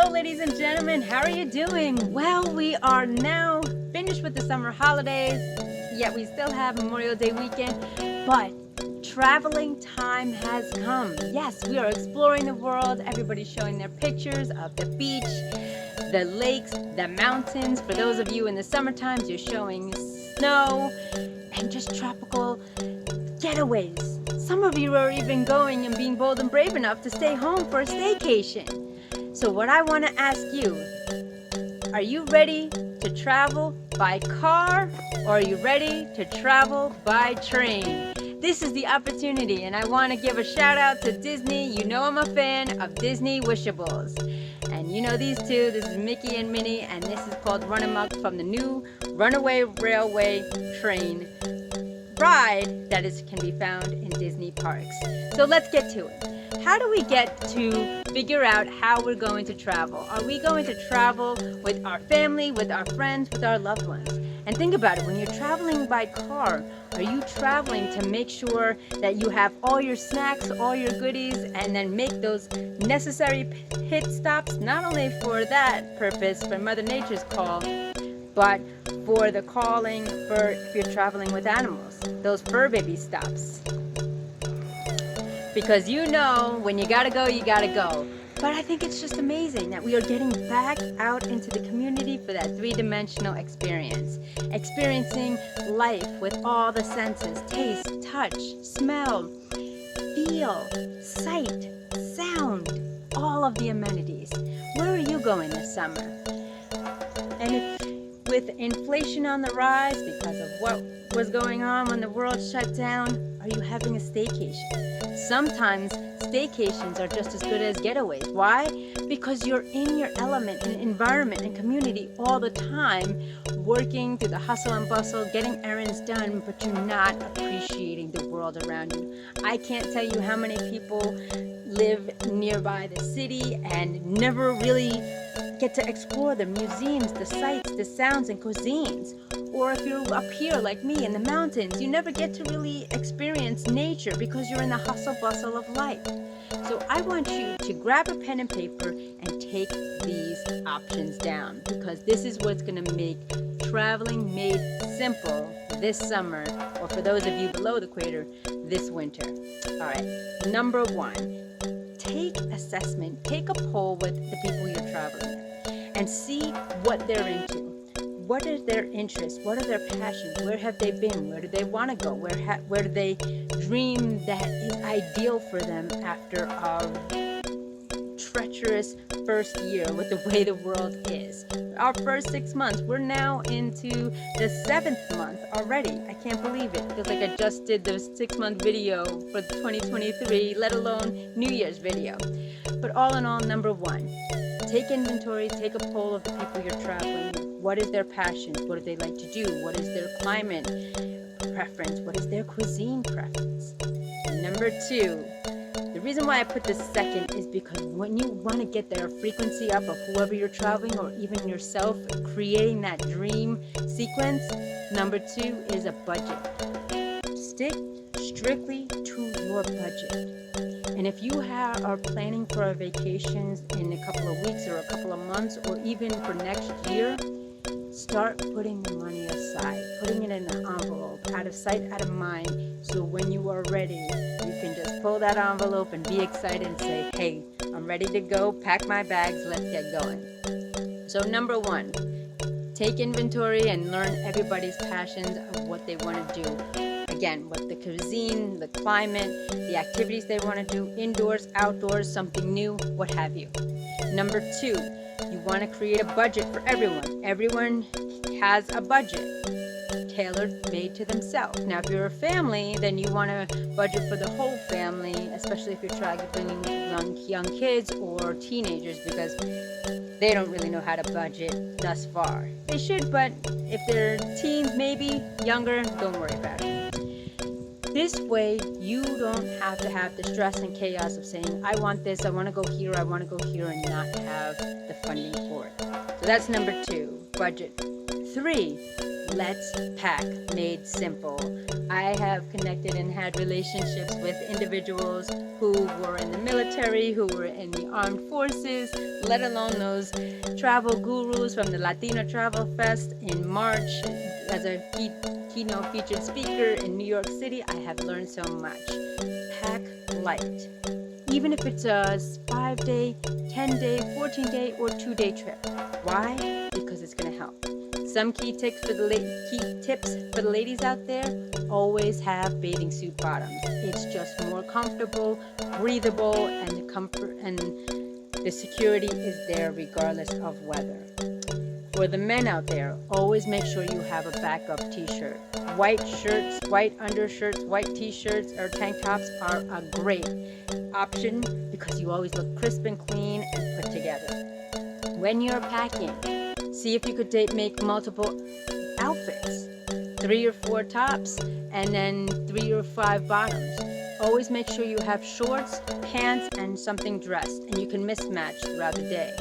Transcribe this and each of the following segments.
Hello, ladies and gentlemen. How are you doing? Well, we are now finished with the summer holidays, yet we still have Memorial Day weekend, but traveling time has come. Yes, we are exploring the world. Everybody's showing their pictures of the beach, the lakes, the mountains. For those of you in the summer times, you're showing snow and just tropical getaways. Some of you are even going and being bold and brave enough to stay home for a staycation. So what I want to ask you, are you ready to travel by car or are you ready to travel by train? This is the opportunity, and I want to give a shout out to Disney. You know I'm a fan of Disney Wishables. And you know these two, this is Mickey and Minnie, and this is called Run Amok from the new Runaway Railway train ride that can be found in Disney parks. So let's get to it. How do we get to figure out how we're going to travel? Are we going to travel with our family, with our friends, with our loved ones? And think about it, when you're traveling by car, are you traveling to make sure that you have all your snacks, all your goodies, and then make those necessary pit stops, not only for that purpose, for Mother Nature's call, but for the calling for if you're traveling with animals, those fur baby stops. Because you know, when you gotta go, you gotta go. But I think it's just amazing that we are getting back out into the community for that three-dimensional experience. Experiencing life with all the senses, taste, touch, smell, feel, sight, sound, all of the amenities. Where are you going this summer? And if with inflation on the rise because of what was going on when the world shut down, are you having a staycation? Sometimes staycations are just as good as getaways. Why? Because you're in your element and environment and community all the time, working through the hustle and bustle, getting errands done, but you're not appreciating the world around you. I can't tell you how many people live nearby the city and never really get to explore the museums, the sights, the sounds, and cuisines. Or if you're up here like me in the mountains, you never get to really experience nature because you're in the hustle bustle of life. So I want you to grab a pen and paper and take these options down, because this is what's going to make traveling made simple this summer, or for those of you below the equator, this winter. All right, number one, take assessment, take a poll with the people you're traveling with and see what they're into. What is their interest? What are their passions? Where have they been? Where do they want to go? Where do they dream that is ideal for them after a treacherous first year with the way the world is? Our first 6 months, we're now into the 7th month already. I can't believe it. Feels like I just did the 6-month video for 2023, let alone New Year's video. But all in all, number one, take inventory, take a poll of the people you're traveling with. What is their passions? What do they like to do? What is their climate preference? What is their cuisine preference? And number two, the reason why I put this second is because when you want to get their frequency up of whoever you're traveling or even yourself, creating that dream sequence, number two is a budget. Stick strictly to your budget. And if you are planning for a vacation in a couple of weeks or a couple of months or even for next year, start putting the money aside, putting it in an envelope, out of sight, out of mind, so when you are ready, you can just pull that envelope and be excited and say, hey, I'm ready to go, pack my bags, let's get going. So number one, take inventory and learn everybody's passions of what they want to do. Again, what the cuisine, the climate, the activities they want to do, indoors, outdoors, something new, what have you. Number two, you want to create a budget for everyone. Everyone has a budget, tailored, made to themselves. Now, if you're a family, then you want to budget for the whole family, especially if you're traveling with young kids or teenagers, because they don't really know how to budget thus far. They should, but if they're teens, maybe younger, don't worry about it. This way, you don't have to have the stress and chaos of saying, I want this, I want to go here, I want to go here, and not have the funding for it. So that's number two, budget. 3, let's pack, made simple. I have connected and had relationships with individuals who were in the military, who were in the armed forces, let alone those travel gurus from the Latino Travel Fest in March. As a keynote featured speaker in New York City, I have learned so much. Pack light. Even if it's a 5-day, 10-day, 14-day, or 2-day trip. Why? Because it's going to help. Some key tips for the ladies out there: always have bathing suit bottoms. It's just more comfortable, breathable, and the comfort and the security is there regardless of weather. For the men out there, always make sure you have a backup t-shirt. White shirts, white undershirts, white t-shirts or tank tops are a great option because you always look crisp and clean and put together. When you're packing, see if you could make multiple outfits, 3 or 4 tops and then 3 or 5 bottoms. Always make sure you have shorts, pants, and something dressed, and you can mismatch throughout the day.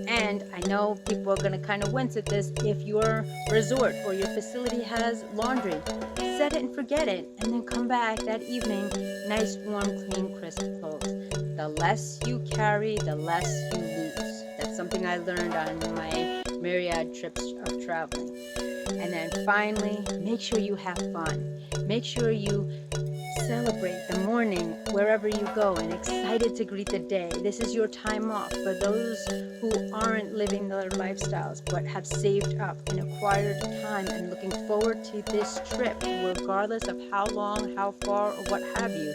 And I know people are going to kind of wince at this. If your resort or your facility has laundry, set it and forget it, and then come back that evening, nice, warm, clean, crisp clothes. The less you carry, the less you lose. That's something I learned on my myriad trips of traveling. And then finally, make sure you have fun. Make sure you celebrate the morning wherever you go and excited to greet the day. This is your time off. For those who aren't living their lifestyles but have saved up and acquired time and looking forward to this trip, regardless of how long, how far, or what have you,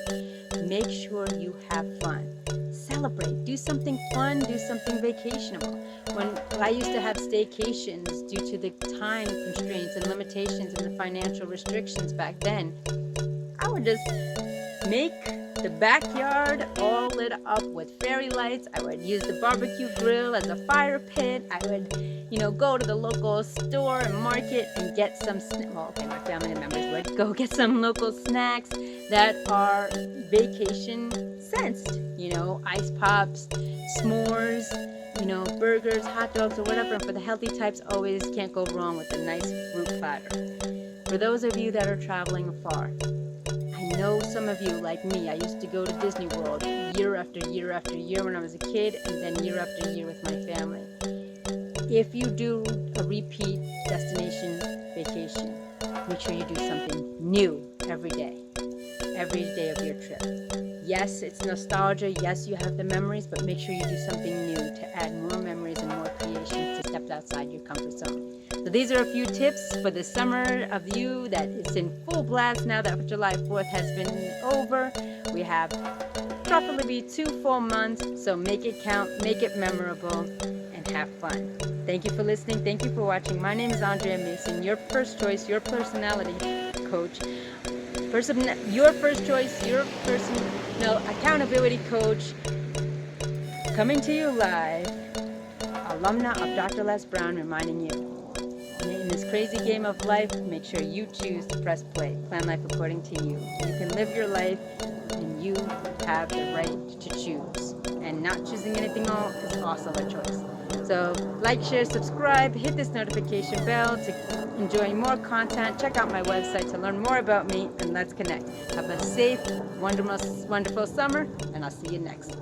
make sure you have fun. Celebrate. Do something fun. Do something vacationable. When I used to have staycations due to the time constraints and limitations and the financial restrictions back then, I would just make the backyard all lit up with fairy lights. I would use the barbecue grill as a fire pit. I would, go to the local store and market and get some, my family members would go get some local snacks that are vacation sensed. Ice pops, s'mores, burgers, hot dogs, or whatever. And for the healthy types, always can't go wrong with a nice fruit platter. For those of you that are traveling afar, I know some of you, like me, I used to go to Disney World year after year after year when I was a kid, and then year after year with my family. If you do a repeat destination vacation, make sure you do something new every day of your trip. Yes, it's nostalgia. Yes, you have the memories, but make sure you do something new to add more memories and more creation to step outside your comfort zone. So these are a few tips for the summer of you that is in full blast now that July 4th has been over. We have roughly 2 full months, so make it count, make it memorable, and have fun. Thank you for listening. Thank you for watching. My name is Andrea Mason, your first choice, your personality coach. Your first choice, your personal accountability coach, coming to you live, alumna of Dr. Les Brown, reminding you, in this crazy game of life, make sure you choose to press play. Plan life according to you. You can live your life, and you have the right to choose. And not choosing anything all is also a choice. So like, share, subscribe, hit this notification bell to enjoy more content. Check out my website to learn more about me, and let's connect. Have a safe, wonderful summer, and I'll see you next.